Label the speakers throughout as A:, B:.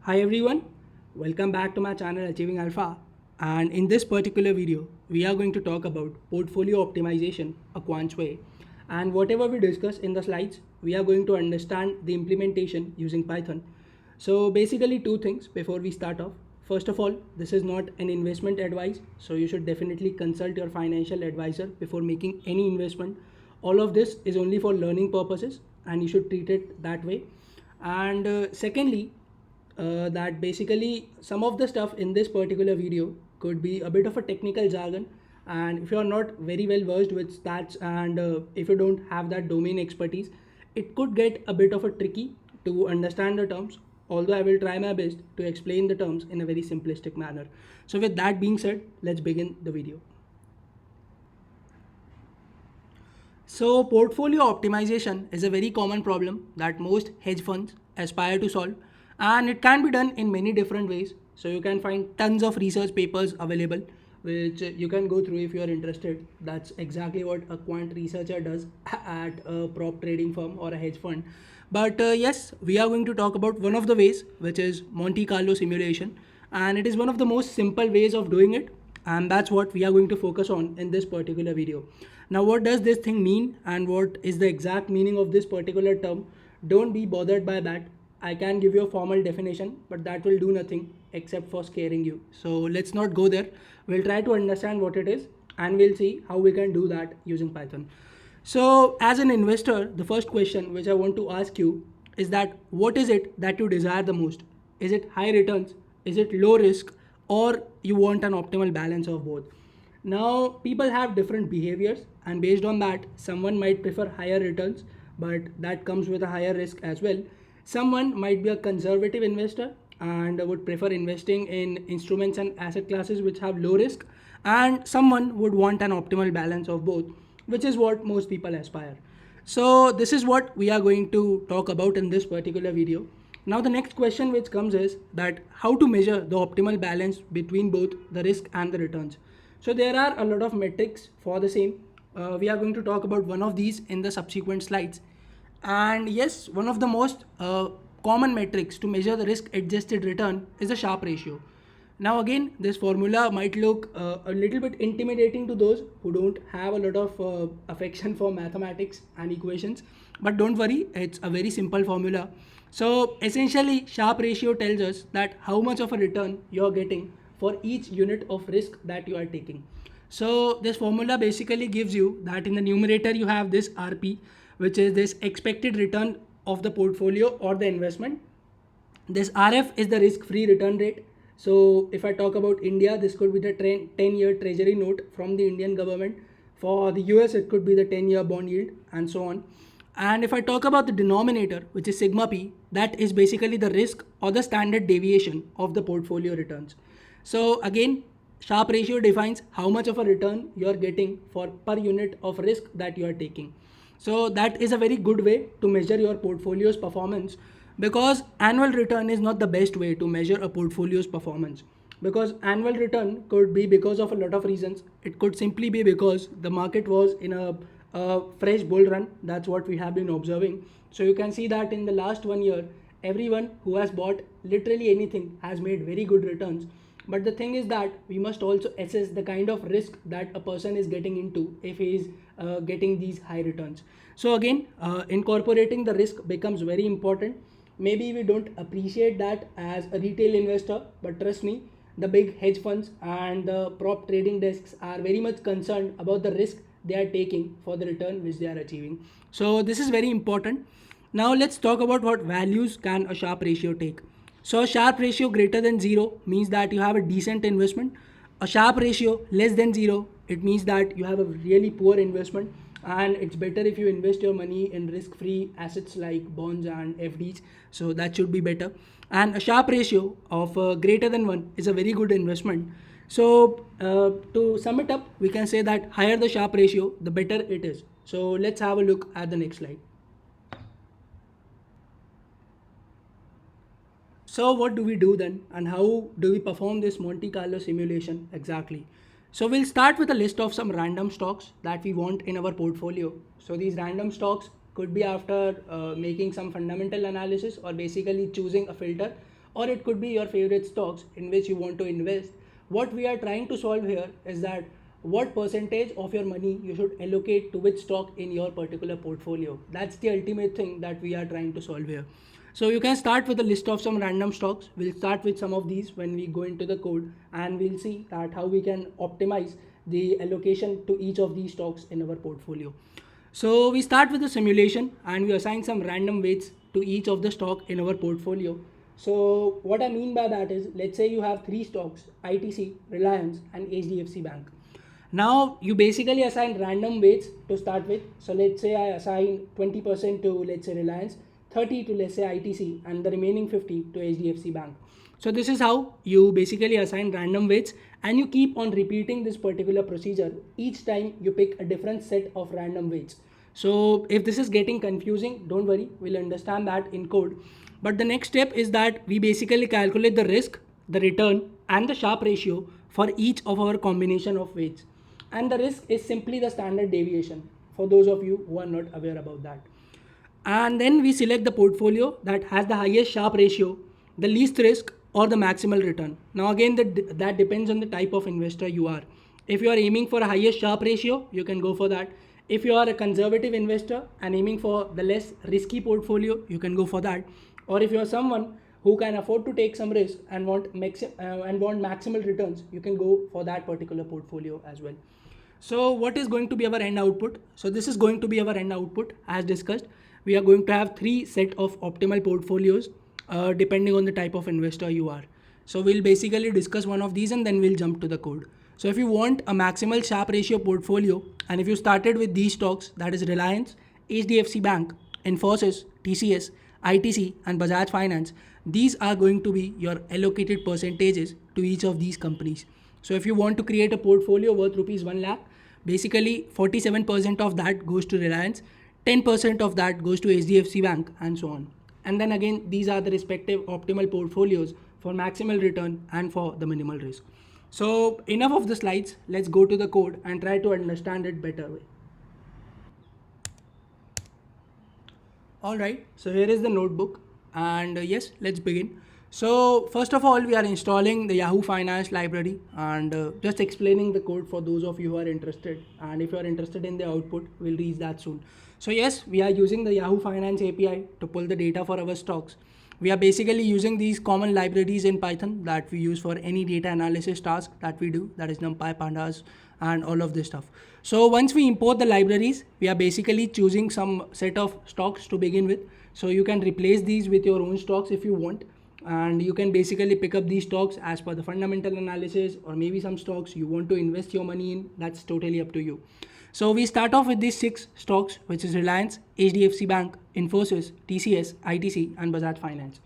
A: Hi everyone, welcome back to my channel Achieving Alpha, and in this particular video we are going to talk about portfolio optimization a quant way, and whatever we discuss in the slides we are going to understand the implementation using Python. So basically two things before we start off. First of all, this is not an investment advice, so you should definitely consult your financial advisor before making any investment. All of this is only for learning purposes and you should treat it that way. And secondly, that basically some of the stuff in this particular video could be a bit of a technical jargon, and if you are not very well versed with stats and if you don't have that domain expertise, it could get a bit of a tricky to understand the terms, although I will try my best to explain the terms in a very simplistic manner. So with that being said, let's begin the video. So, portfolio optimization is a very common problem that most hedge funds aspire to solve, and it can be done in many different ways. So, you can find tons of research papers available which you can go through if you are interested. That's exactly what a quant researcher does at a prop trading firm or a hedge fund. But yes, we are going to talk about one of the ways, which is Monte Carlo simulation, and it is one of the most simple ways of doing it, and that's what we are going to focus on in this particular video. Now, what does this thing mean and what is the exact meaning of this particular term? Don't be bothered by that. I can give you a formal definition, but that will do nothing except for scaring you. So let's not go there. We'll try to understand what it is and we'll see how we can do that using Python. So as an investor, the first question which I want to ask you is that what is it that you desire the most? Is it high returns? Is it low risk? Or you want an optimal balance of both? Now, people have different behaviors, and based on that, someone might prefer higher returns, but that comes with a higher risk as well. Someone might be a conservative investor and would prefer investing in instruments and asset classes which have low risk, and someone would want an optimal balance of both, which is what most people aspire. So, this is what we are going to talk about in this particular video. Now, the next question which comes is that how to measure the optimal balance between both the risk and the returns. So there are a lot of metrics for the same. We are going to talk about one of these in the subsequent slides. And yes, one of the most common metrics to measure the risk adjusted return is the Sharpe ratio. Now again, this formula might look a little bit intimidating to those who don't have a lot of affection for mathematics and equations, but don't worry, it's a very simple formula. So essentially, Sharpe ratio tells us that how much of a return you're getting for each unit of risk that you are taking. So this formula basically gives you that in the numerator you have this RP, which is this expected return of the portfolio or the investment. This RF is the risk-free return rate. So if I talk about India, this could be the 10-year treasury note from the Indian government. For the US, it could be the 10-year bond yield and so on. And if I talk about the denominator, which is sigma p, that is basically the risk or the standard deviation of the portfolio returns. So again, Sharpe ratio defines how much of a return you are getting for per unit of risk that you are taking. So that is a very good way to measure your portfolio's performance, because annual return is not the best way to measure a portfolio's performance, because annual return could be because of a lot of reasons. It could simply be because the market was in a fresh bull run. That's what we have been observing. So you can see that in the last 1 year, everyone who has bought literally anything has made very good returns. But the thing is that we must also assess the kind of risk that a person is getting into if he is getting these high returns. So again, incorporating the risk becomes very important. Maybe we don't appreciate that as a retail investor, but trust me, the big hedge funds and the prop trading desks are very much concerned about the risk they are taking for the return which they are achieving. So this is very important. Now let's talk about what values can a Sharpe ratio take. So a Sharpe ratio greater than 0 means that you have a decent investment. A Sharpe ratio less than 0, it means that you have a really poor investment, and it's better if you invest your money in risk-free assets like bonds and FDs. So that should be better. And a Sharpe ratio of greater than 1 is a very good investment. So to sum it up, we can say that higher the Sharpe ratio, the better it is. So let's have a look at the next slide. So what do we do then, and how do we perform this Monte Carlo simulation exactly? So we'll start with a list of some random stocks that we want in our portfolio. So these random stocks could be after making some fundamental analysis or basically choosing a filter, or it could be your favorite stocks in which you want to invest. What we are trying to solve here is that what percentage of your money you should allocate to which stock in your particular portfolio. That's the ultimate thing that we are trying to solve here. So you can start with a list of some random stocks. We'll start with some of these when we go into the code, and we'll see that how we can optimize the allocation to each of these stocks in our portfolio. So we start with the simulation and we assign some random weights to each of the stock in our portfolio. So what I mean by that is, let's say you have three stocks: ITC, Reliance and HDFC Bank. Now you basically assign random weights to start with. So let's say I assign 20% to, let's say, Reliance, 30 to, let's say, ITC, and the remaining 50 to HDFC Bank. So this is how you basically assign random weights, and you keep on repeating this particular procedure. Each time you pick a different set of random weights. So if this is getting confusing, don't worry, we'll understand that in code. But the next step is that we basically calculate the risk, the return and the Sharpe ratio for each of our combination of weights. And the risk is simply the standard deviation, for those of you who are not aware about that. And then we select the portfolio that has the highest Sharpe ratio, the least risk or the maximal return. Now again, that depends on the type of investor you are. If you are aiming for a highest Sharpe ratio, you can go for that. If you are a conservative investor and aiming for the less risky portfolio, you can go for that. Or if you are someone who can afford to take some risk and want maximal returns, you can go for that particular portfolio as well. So what is going to be our end output? So this is going to be our end output. As discussed, we are going to have three set of optimal portfolios depending on the type of investor you are. So we'll basically discuss one of these and then we'll jump to the code. So if you want a maximal Sharpe ratio portfolio, and if you started with these stocks, that is Reliance, HDFC Bank, Infosys, TCS, ITC and Bajaj Finance, these are going to be your allocated percentages to each of these companies. So if you want to create a portfolio worth rupees 1 lakh, basically 47% of that goes to Reliance, 10% of that goes to HDFC Bank and so on. And then again, these are the respective optimal portfolios for maximal return and for the minimal risk. So enough of the slides, let's go to the code and try to understand it better way. Alright, so here is the notebook and yes, let's begin. So first of all, we are installing the Yahoo Finance library and just explaining the code for those of you who are interested. And if you are interested in the output, we'll reach that soon. So yes, we are using the Yahoo Finance API to pull the data for our stocks. We are basically using these common libraries in Python that we use for any data analysis task that we do, that is NumPy, Pandas and all of this stuff. So once we import the libraries, we are basically choosing some set of stocks to begin with. So you can replace these with your own stocks if you want. And you can basically pick up these stocks as per the fundamental analysis, or maybe some stocks you want to invest your money in. That's totally up to you. So we start off with these 6 stocks, which is Reliance, HDFC Bank, Infosys, TCS, ITC and Bajaj Finance.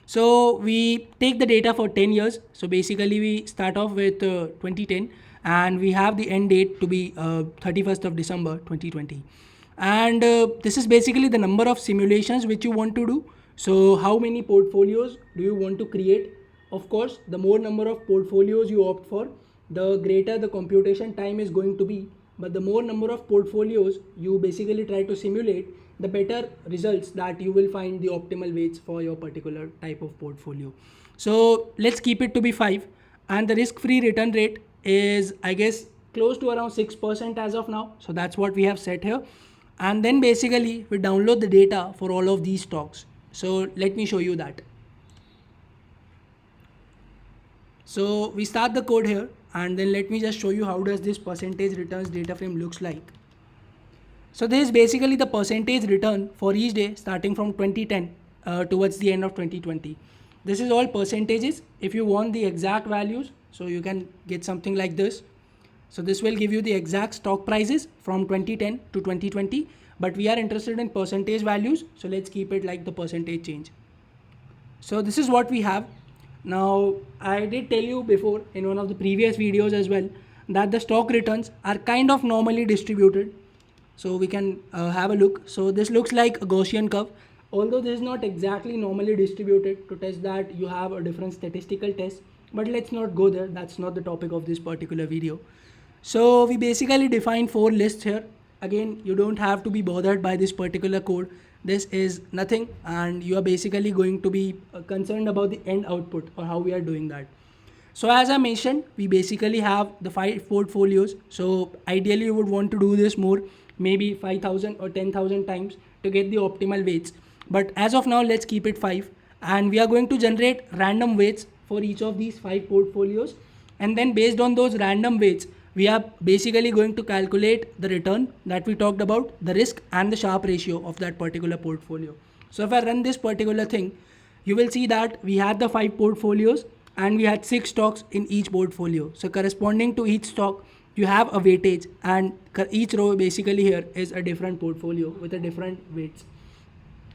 A: So we take the data for 10 years. So basically we start off with 2010 and we have the end date to be 31st of December 2020. And this is basically the number of simulations which you want to do. So how many portfolios do you want to create? Of course, the more number of portfolios you opt for, the greater the computation time is going to be. But the more number of portfolios you basically try to simulate, the better results that you will find the optimal weights for your particular type of portfolio. So let's keep it to be 5. And the risk-free return rate is, I guess, close to around 6% as of now. So that's what we have set here. And then basically we download the data for all of these stocks. So let me show you that. So we start the code here and then let me just show you how does this percentage returns data frame looks like. So this is basically the percentage return for each day starting from 2010 towards the end of 2020. This is all percentages. If you want the exact values, so you can get something like this. So this will give you the exact stock prices from 2010 to 2020. But we are interested in percentage values, so let's keep it like the percentage change. So this is what we have. Now I did tell you before in one of the previous videos as well that the stock returns are kind of normally distributed. So we can have a look. So this looks like a Gaussian curve. Although this is not exactly normally distributed, to test that you have a different statistical test. But let's not go there. That's not the topic of this particular video. So we basically define 4 lists here. Again, you don't have to be bothered by this particular code. this is nothing, and you are basically going to be concerned about the end output or how we are doing that. So as I mentioned, we basically have the 5 portfolios. So ideally you would want to do this more, maybe 5,000 or 10,000 times to get the optimal weights. But as of now, let's keep it 5. And we are going to generate random weights for each of these 5 portfolios. And then based on those random weights, we are basically going to calculate the return that we talked about, the risk and the Sharpe ratio of that particular portfolio. So if I run this particular thing, you will see that we had the 5 portfolios and we had 6 stocks in each portfolio. So corresponding to each stock, you have a weightage, and each row basically here is a different portfolio with a different weights.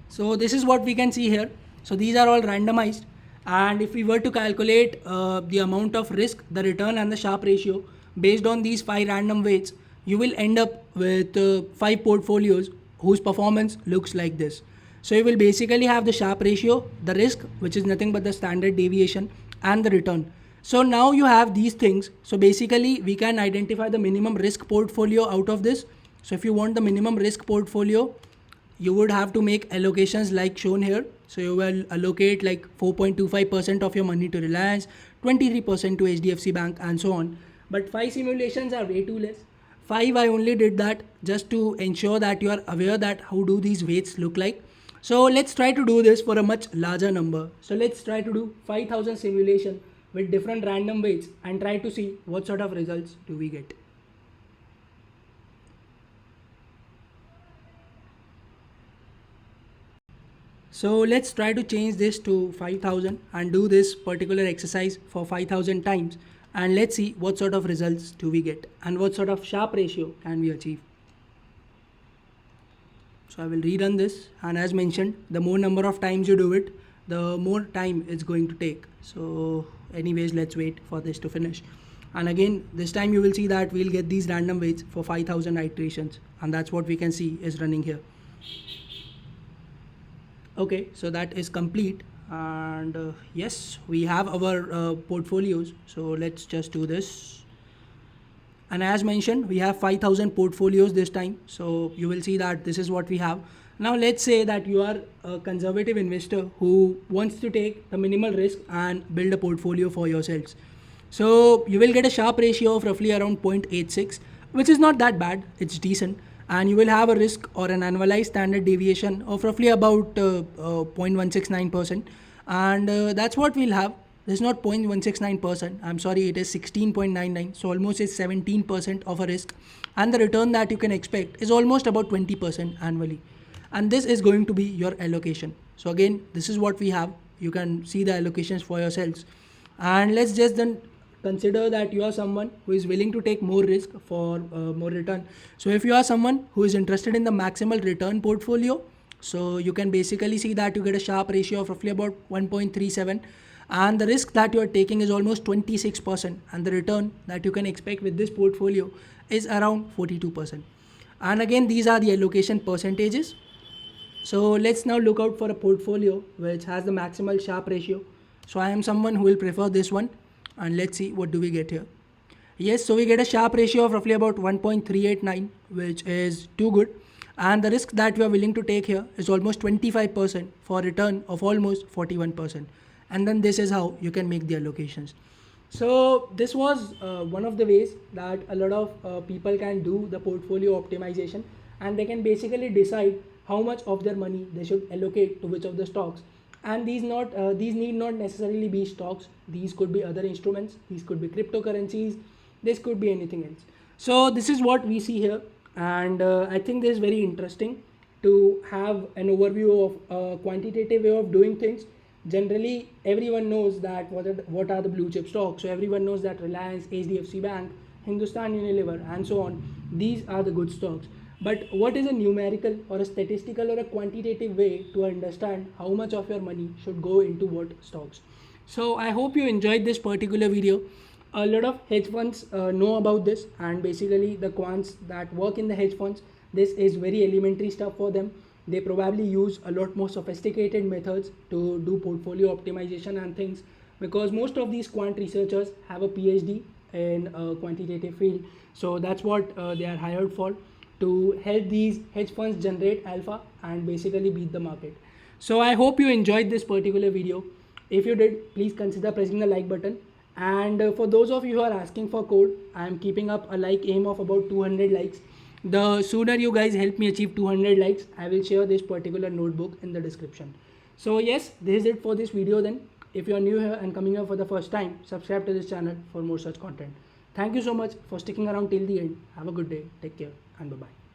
A: So this is what we can see here. So these are all randomized, and if we were to calculate the amount of risk, the return and the Sharpe ratio based on these 5 random weights, you will end up with 5 portfolios whose performance looks like this. So you will basically have the Sharpe ratio, the risk, which is nothing but the standard deviation, and the return. So now you have these things. So basically we can identify the minimum risk portfolio out of this. So if you want the minimum risk portfolio, you would have to make allocations like shown here. So you will allocate like 4.25% of your money to Reliance, 23% to HDFC Bank, and so on. But 5 simulations are way too less. 5, I only did that just to ensure that you are aware that how do these weights look like. So let's try to do this for a much larger number. So let's try to do 5,000 simulation with different random weights and try to see what sort of results do we get. So let's try to change this to 5,000 and do this particular exercise for 5,000 times, and let's see what sort of results do we get and what sort of Sharpe ratio can we achieve. So I will rerun this, and as mentioned, the more number of times you do it, the more time it's going to take. So anyways, let's wait for this to finish. And again, this time you will see that we'll get these random weights for 5,000 iterations, and that's what we can see is running here. Okay, so that is complete, and yes, we have our portfolios. So let's just do this. And as mentioned, we have 5,000 portfolios this time. So you will see that this is what we have. Now let's say that you are a conservative investor who wants to take the minimal risk and build a portfolio for yourselves. So you will get a Sharpe ratio of roughly around 0.86, which is not that bad, it's decent. And you will have a risk or an annualized standard deviation of roughly about 0.169%. And that's what we'll have. This is not 0.169%. I'm sorry, it is 16.99. So almost is 17% of a risk. And the return that you can expect is almost about 20% annually. And this is going to be your allocation. So again, this is what we have. You can see the allocations for yourselves. And let's just then consider that you are someone who is willing to take more risk for more return. So if you are someone who is interested in the maximal return portfolio, so you can basically see that you get a Sharpe ratio of roughly about 1.37, and the risk that you are taking is almost 26%, and the return that you can expect with this portfolio is around 42%. And again, these are the allocation percentages. So let's now look out for a portfolio which has the maximal Sharpe ratio. So I am someone who will prefer this one, and let's see what do we get here. Yes, so we get a Sharpe ratio of roughly about 1.389, which is too good, and the risk that we are willing to take here is almost 25% for a return of almost 41%. And then this is how you can make the allocations. So this was one of the ways that a lot of people can do the portfolio optimization, and they can basically decide how much of their money they should allocate to which of the stocks. And these need not necessarily be stocks. These could be other instruments, these could be cryptocurrencies, this could be anything else. So this is what we see here, and I think this is very interesting to have an overview of a quantitative way of doing things. Generally everyone knows that what are the blue chip stocks. So everyone knows that Reliance, HDFC Bank, Hindustan Unilever, and so on, these are the good stocks. But what is a numerical or a statistical or a quantitative way to understand how much of your money should go into what stocks? So I hope you enjoyed this particular video. A lot of hedge funds know about this, and basically the quants that work in the hedge funds, this is very elementary stuff for them. They probably use a lot more sophisticated methods to do portfolio optimization and things, because most of these quant researchers have a PhD in a quantitative field. So that's what they are hired for. to help these hedge funds generate alpha and basically beat the market. So I hope you enjoyed this particular video. If you did, please consider pressing the like button. And for those of you who are asking for code, I am keeping up a like aim of about 200 likes. The sooner you guys help me achieve 200 likes, I will share this particular notebook in the description. So yes, this is it for this video then. If you are new here and coming here for the first time, subscribe to this channel for more such content. Thank you so much for sticking around till the end. Have a good day. Take care and bye-bye.